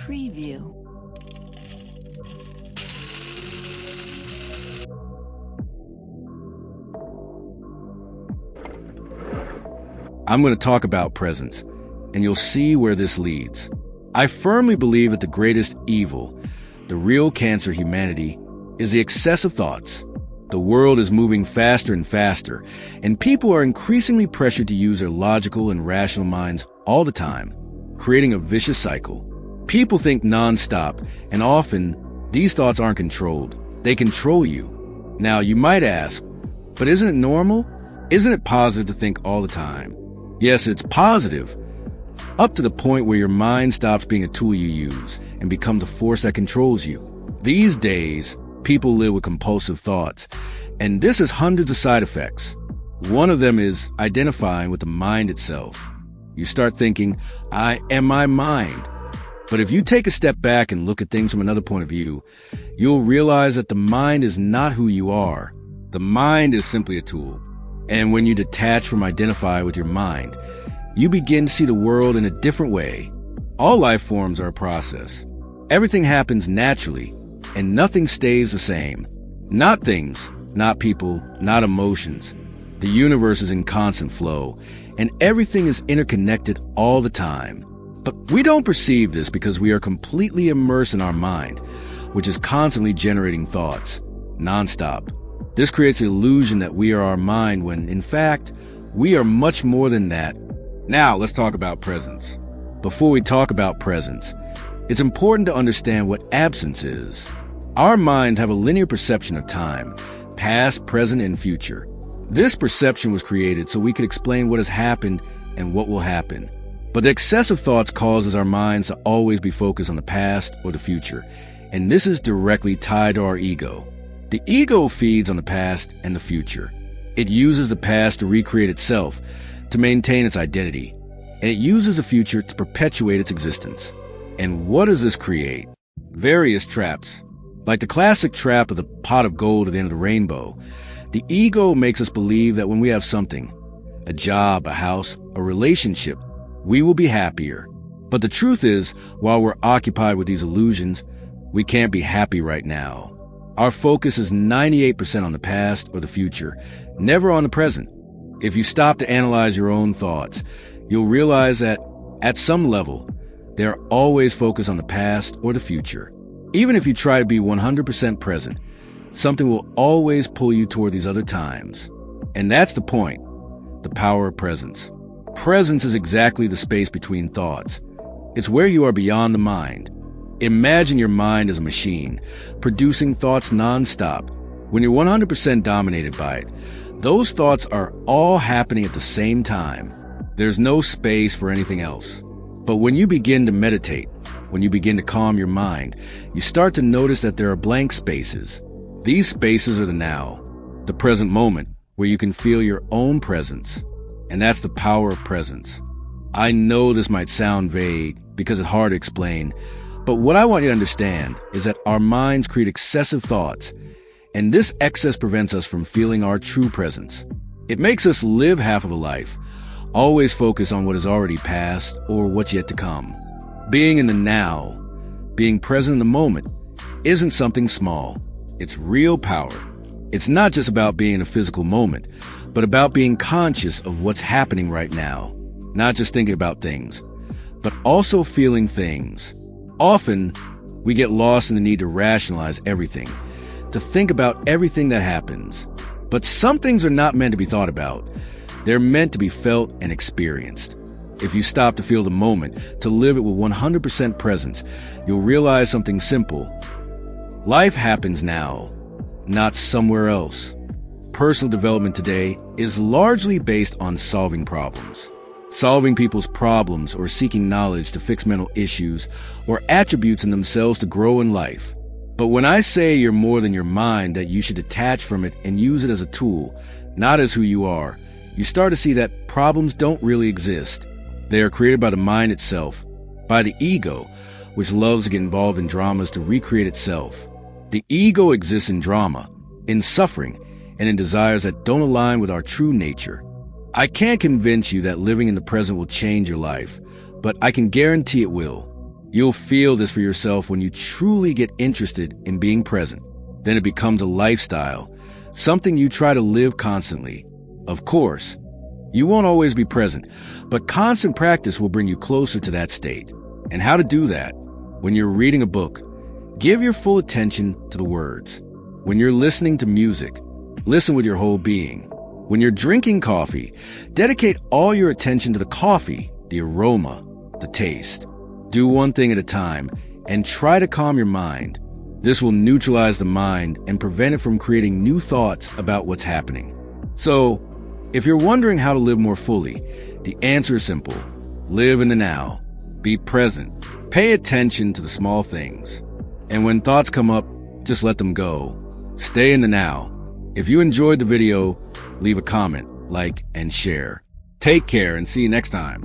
preview. I'm going to talk about presence, and you'll see where this leads. I firmly believe that the greatest evil, the real cancer of humanity, is the excessive thoughts. The world is moving faster and faster, and people are increasingly pressured to use their logical and rational minds all the time, creating a vicious cycle. People think nonstop, and often these thoughts aren't controlled. They control you. Now, you might ask, but isn't it normal? Isn't it positive to think all the time? Yes, it's positive, up to the point where your mind stops being a tool you use and becomes a force that controls you. These days, people live with compulsive thoughts, and this has hundreds of side effects. One of them is identifying with the mind itself. You start thinking, I am my mind. But if you take a step back and look at things from another point of view, you'll realize that the mind is not who you are. The mind is simply a tool. And when you detach from identify with your mind, you begin to see the world in a different way. All life forms are a process. Everything happens naturally, and nothing stays the same. Not things, not people, not emotions. The universe is in constant flow, and everything is interconnected all the time. But we don't perceive this because we are completely immersed in our mind, which is constantly generating thoughts, nonstop. This creates the illusion that we are our mind when, in fact, we are much more than that. Now, let's talk about presence. Before we talk about presence, it's important to understand what absence is. Our minds have a linear perception of time, past, present, and future. This perception was created so we could explain what has happened and what will happen. But the excessive thoughts causes our minds to always be focused on the past or the future, and this is directly tied to our ego. The ego feeds on the past and the future. It uses the past to recreate itself, to maintain its identity, and it uses the future to perpetuate its existence. And what does this create? Various traps. Like the classic trap of the pot of gold at the end of the rainbow, the ego makes us believe that when we have something, a job, a house, a relationship, we will be happier. But the truth is, while we're occupied with these illusions, we can't be happy right now. Our focus is 98% on the past or the future, never on the present. If you stop to analyze your own thoughts, you'll realize that, at some level, they're always focused on the past or the future. Even if you try to be 100% present, something will always pull you toward these other times. And that's the point, the power of presence. Presence is exactly the space between thoughts. It's where you are beyond the mind. Imagine your mind as a machine, producing thoughts nonstop. When you're 100% dominated by it, those thoughts are all happening at the same time. There's no space for anything else. But when you begin to meditate, when you begin to calm your mind, you start to notice that there are blank spaces. These spaces are the now, the present moment, where you can feel your own presence. And that's the power of presence. I know this might sound vague because it's hard to explain, but what I want you to understand is that our minds create excessive thoughts, and this excess prevents us from feeling our true presence. It makes us live half of a life, always focus on what is already past or what's yet to come. Being in the now, being present in the moment, isn't something small. It's real power. It's not just about being in a physical moment, but about being conscious of what's happening right now. Not just thinking about things, but also feeling things. Often, we get lost in the need to rationalize everything, to think about everything that happens. But some things are not meant to be thought about. They're meant to be felt and experienced. If you stop to feel the moment, to live it with 100% presence, you'll realize something simple. Life happens now, not somewhere else. Personal development today is largely based on solving problems. Solving people's problems or seeking knowledge to fix mental issues or attributes in themselves to grow in life. But when I say you're more than your mind, that you should detach from it and use it as a tool, not as who you are, you start to see that problems don't really exist. They are created by the mind itself, by the ego, which loves to get involved in dramas to recreate itself. The ego exists in drama, in suffering, and in desires that don't align with our true nature. I can't convince you that living in the present will change your life, but I can guarantee it will. You'll feel this for yourself when you truly get interested in being present. Then it becomes a lifestyle, something you try to live constantly. Of course, you won't always be present, but constant practice will bring you closer to that state. And how to do that? When you're reading a book, give your full attention to the words. When you're listening to music, listen with your whole being. When you're drinking coffee, dedicate all your attention to the coffee, the aroma, the taste. Do one thing at a time and try to calm your mind. This will neutralize the mind and prevent it from creating new thoughts about what's happening. So, if you're wondering how to live more fully, the answer is simple. Live in the now. Be present. Pay attention to the small things. And when thoughts come up, just let them go. Stay in the now. If you enjoyed the video, leave a comment, like, and share. Take care and see you next time.